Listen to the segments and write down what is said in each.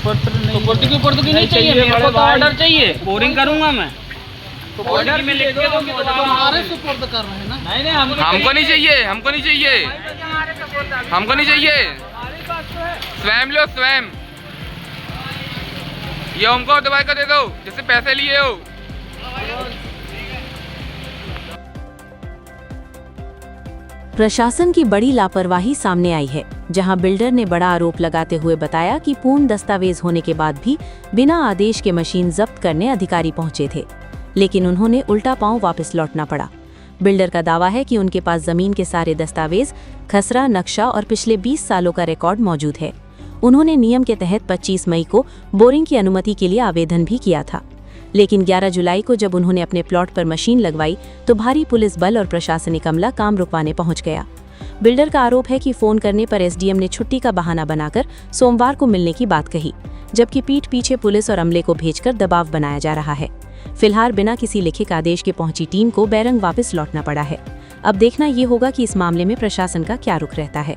सुपुर्द की नहीं चाहिए, मेरे को तो ऑर्डर चाहिए, बोरिंग करूंगा मैं। ऑर्डर में लिख के दो, हमारे सुपुर्द कर रहे हैं ना। नहीं हमको नहीं चाहिए, हमको नहीं चाहिए, हमको नहीं चाहिए। स्वयं लो, स्वयं। ये हमको दवाई का दे दो जिससे पैसे लिए हो। प्रशासन की बड़ी लापरवाही सामने आई है, जहां बिल्डर ने बड़ा आरोप लगाते हुए बताया कि पूर्ण दस्तावेज होने के बाद भी बिना आदेश के मशीन जब्त करने अधिकारी पहुंचे थे, लेकिन उन्होंने उल्टा पांव वापस लौटना पड़ा। बिल्डर का दावा है कि उनके पास जमीन के सारे दस्तावेज, खसरा, नक्शा और पिछले 20 सालों का रिकॉर्ड मौजूद है। उन्होंने नियम के तहत 25 मई को बोरिंग की अनुमति के लिए आवेदन भी किया था, लेकिन 11 जुलाई को जब उन्होंने अपने प्लॉट पर मशीन लगवाई तो भारी पुलिस बल और प्रशासनिक अमला काम रुकवाने पहुंच गया। बिल्डर का आरोप है कि फोन करने पर एसडीएम ने छुट्टी का बहाना बनाकर सोमवार को मिलने की बात कही, जबकि पीठ पीछे पुलिस और अमले को भेजकर दबाव बनाया जा रहा है। फिलहाल बिना किसी लिखित आदेश के पहुंची टीम को बैरंग वापस लौटना पड़ा है। अब देखना ये होगा कि इस मामले में प्रशासन का क्या रुख रहता है।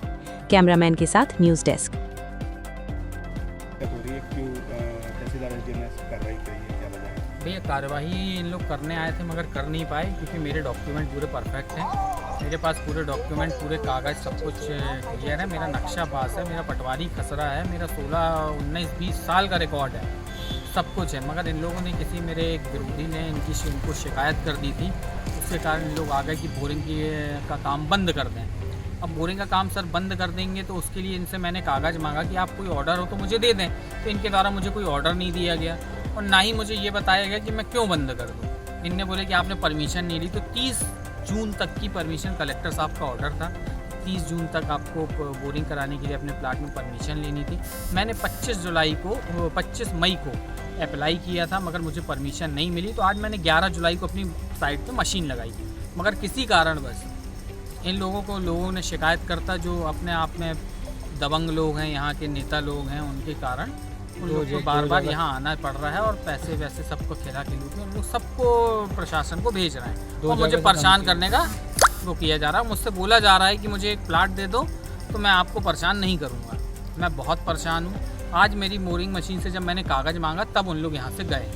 कैमरामैन के साथ न्यूज़ डेस्क। भैया कार्रवाई इन लोग करने आए थे मगर कर नहीं पाए क्योंकि मेरे डॉक्यूमेंट पूरे परफेक्ट हैं। मेरे पास पूरे डॉक्यूमेंट, पूरे कागज़, सब कुछ क्लियर है। मेरा नक्शा पास है, मेरा पटवारी खसरा है, मेरा 16, 19, 20 साल का रिकॉर्ड है, सब कुछ है। मगर इन लोगों ने किसी मेरे एक विरोधी ने इनको शिकायत कर दी थी, उसके कारण इन लोग आ गए कि बोरिंग का काम बंद कर दें। अब बोरिंग का काम सर बंद कर देंगे तो उसके लिए इनसे मैंने कागज़ मांगा कि आप कोई ऑर्डर हो तो मुझे दे दें, तो इनके द्वारा मुझे कोई ऑर्डर नहीं दिया गया और ना ही मुझे ये बताया गया कि मैं क्यों बंद कर दूँ। इनने बोले कि आपने परमिशन नहीं ली, तो 30 जून तक की परमिशन, कलेक्टर साहब का ऑर्डर था, 30 जून तक आपको बोरिंग कराने के लिए अपने प्लाट में परमिशन लेनी थी। मैंने 25 मई को अप्लाई किया था मगर मुझे परमिशन नहीं मिली, तो आज मैंने 11 जुलाई को अपनी साइट पे मशीन लगाई, मगर किसी कारणवश इन लोगों ने शिकायत करता, जो अपने आप में दबंग लोग हैं, यहाँ के नेता लोग हैं, उनके कारण उन लोग को बार बार यहाँ आना पड़ रहा है और पैसे वैसे सबको खिला खिलू के उन लोग सबको प्रशासन को भेज रहे हैं और मुझे परेशान करने का वो किया जा रहा है। मुझसे बोला जा रहा है कि मुझे एक प्लाट दे दो तो मैं आपको परेशान नहीं करूँगा। मैं बहुत परेशान हूँ। आज मेरी बोरिंग मशीन से जब मैंने कागज़ मांगा तब उन लोग यहाँ से गए,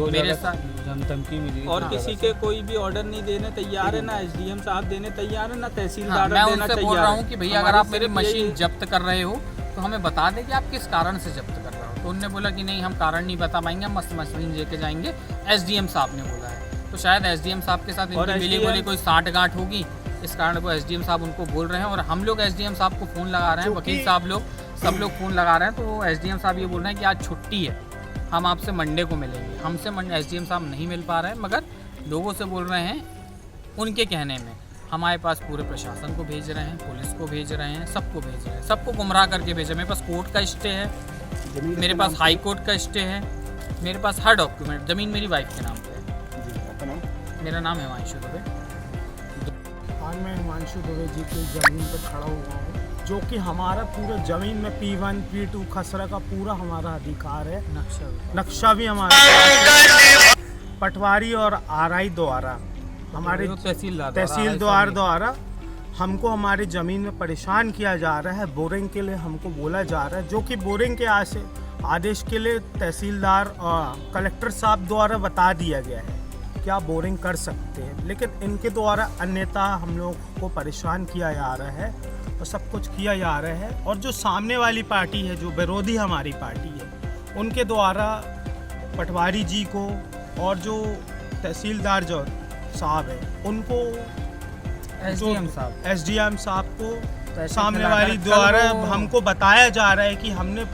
मेरे साथ धमकी मिली और किसी के कोई भी ऑर्डर नहीं देने तैयार है, ना एसडीएम साहब देने तैयार है, ना तहसीलदार मैं देना उनसे बोल रहा हूँ कि भैया अगर आप मेरी मशीन जब्त कर रहे हो तो हमें बता दें कि आप किस कारण से जब्त कर रहे हो। तो उनने बोला कि नहीं हम कारण नहीं बता पाएंगे, हम मशीन लेके जाएंगे, एसडीएम साहब ने बोला है। तो शायद एसडीएम साहब के साथ इनकी मिली बोली कोई साठगांठ होगी, इस कारण वो एसडीएम साहब उनको बोल रहे हैं और हम लोग एसडीएम साहब को फ़ोन लगा रहे हैं, वकील साहब लोग सब लोग फ़ोन लगा रहे हैं। तो एसडीएम साहब ये बोल रहे हैं कि आज छुट्टी है, हम आपसे मंडे को मिलेंगे। हमसे एसडीएम साहब नहीं मिल पा रहे हैं मगर लोगों से बोल रहे हैं, उनके कहने में हमारे पास पूरे प्रशासन को भेज रहे हैं, पुलिस को भेज रहे हैं, सबको भेज रहे हैं, सबको गुमराह करके भेज रहे हैं। मेरे पास कोर्ट का स्टे है, मेरे पास हाई कोर्ट का स्टे है, मेरे पास हर डॉक्यूमेंट, ज़मीन मेरी वाइफ के नाम पे है। मेरा नाम हिमांशु दुबे। आज मैं हिमांशु दुबे जी की ज़मीन पर खड़ा हुआ हूँ, जो कि हमारा पूरा ज़मीन में P1, P2 खसरा का पूरा हमारा अधिकार है। नक्शा भी हमारा पटवारी और आरआई द्वारा, हमारे तहसीलदार द्वारा हमको हमारी ज़मीन में परेशान किया जा रहा है। बोरिंग के लिए हमको बोला जा रहा है, जो कि बोरिंग के आदेश के लिए तहसीलदार और कलेक्टर साहब द्वारा बता दिया गया है कि आप बोरिंग कर सकते हैं, लेकिन इनके द्वारा अन्यथा हम लोग को परेशान किया जा रहा है और सब कुछ किया जा रहा है। और जो सामने वाली पार्टी है, जो विरोधी हमारी पार्टी है, उनके द्वारा पटवारी जी को और जो तहसीलदार जो साहब है उनको, एसडीएम साहब को सामने वाली द्वारा हमको बताया जा रहा है कि हमने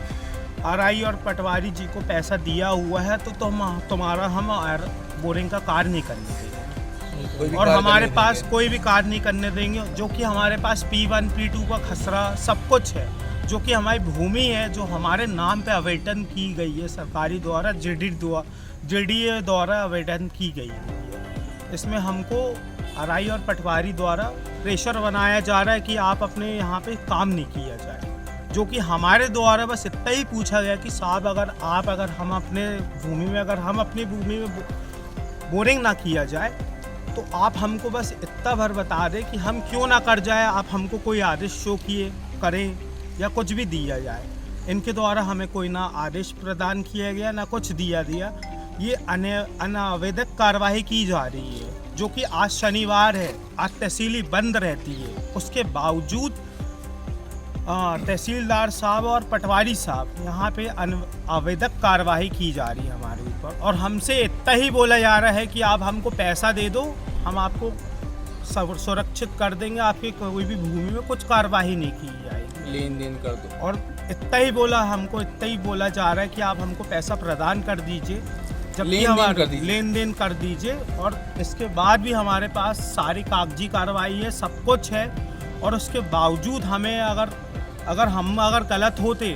आरआई और पटवारी जी को पैसा दिया हुआ है तो तुम्हारा हम बोरिंग का कार्य नहीं करने देंगे और हमारे पास कोई भी कार्य नहीं करने देंगे, जो कि हमारे पास P1, P2 का खसरा सब कुछ है, जो कि हमारी भूमि है, जो हमारे नाम पे आवेदन की गई है सरकारी द्वारा, जेडीए द्वारा आवेदन की गई है। इसमें हमको आरआई और पटवारी द्वारा प्रेशर बनाया जा रहा है कि आप अपने यहाँ पे काम नहीं किया जाए, जो कि हमारे द्वारा बस इतना ही पूछा गया कि साहब अगर हम अपने भूमि में बोरिंग ना किया जाए तो आप हमको बस इतना भर बता दें कि हम क्यों ना कर जाए, आप हमको कोई आदेश शो करें या कुछ भी दिया जाए। इनके द्वारा हमें कोई ना आदेश प्रदान किया गया ना कुछ दिया ये अनावश्यक कार्रवाई की जा रही है, जो कि आज शनिवार है, आज तहसीली बंद रहती है। उसके बावजूद तहसीलदार साहब और पटवारी साहब यहाँ पे अवैध कार्रवाई की जा रही है हमारे ऊपर, और हमसे इतना ही बोला जा रहा है कि आप हमको पैसा दे दो, हम आपको सुरक्षित कर देंगे, आपकी कोई भी भूमि में कुछ कार्रवाई नहीं की जाएगी, लेन देन कर दो। और इतना ही बोला जा रहा है कि आप हमको पैसा प्रदान कर दीजिए, जबकि हमारे लेन देन कर दीजिए। और इसके बाद भी हमारे पास सारी कागजी कार्रवाई है, सब कुछ है, और उसके बावजूद हमें अगर गलत होते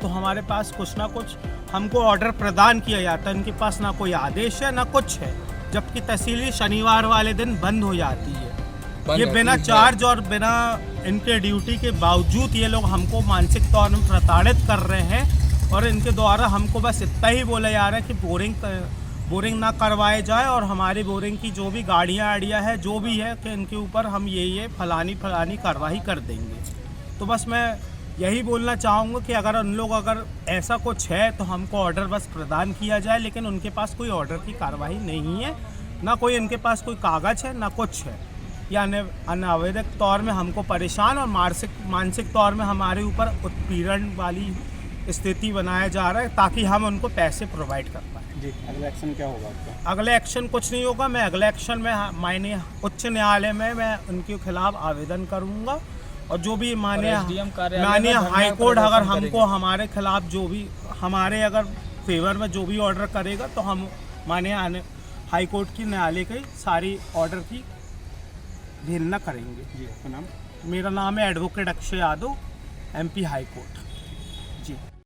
तो हमारे पास कुछ ना कुछ हमको ऑर्डर प्रदान किया जाता। इनके पास ना कोई आदेश है ना कुछ है, जबकि तहसीली शनिवार वाले दिन बंद हो जाती है। ये बिना चार्ज और बिना इनके ड्यूटी के बावजूद ये लोग हमको मानसिक तौर में प्रताड़ित कर रहे हैं, और इनके द्वारा हमको बस इतना ही बोला जा रहा है कि बोरिंग ना करवाए जाए, और हमारी बोरिंग की जो भी गाड़ियाँ है जो भी है कि इनके ऊपर हम ये फलानी कार्रवाई कर देंगे। तो बस मैं यही बोलना चाहूँगा कि अगर ऐसा कुछ है तो हमको ऑर्डर बस प्रदान किया जाए, लेकिन उनके पास कोई ऑर्डर की कार्रवाई नहीं है, ना कोई इनके पास कोई कागज़ है ना कुछ है। यानी अनावश्यक तौर में हमको परेशान और मानसिक तौर में हमारे ऊपर उत्पीड़न वाली स्थिति बनाया जा रहा है, ताकि हम उनको पैसे प्रोवाइड कर पाएँ। जी, अगला एक्शन क्या होगा आपका? अगला एक्शन कुछ नहीं होगा। मैं अगले एक्शन में माननीय उच्च न्यायालय में मैं उनके खिलाफ आवेदन करूँगा, और जो भी माननीय हाईकोर्ट अगर हमको हमारे खिलाफ जो भी हमारे अगर फेवर में जो भी ऑर्डर करेगा, तो हम माननीय हाईकोर्ट की न्यायालय की सारी ऑर्डर की भेलना करेंगे। जी, आपका नाम? मेरा नाम है advocate Akshay Yadav, MP high court.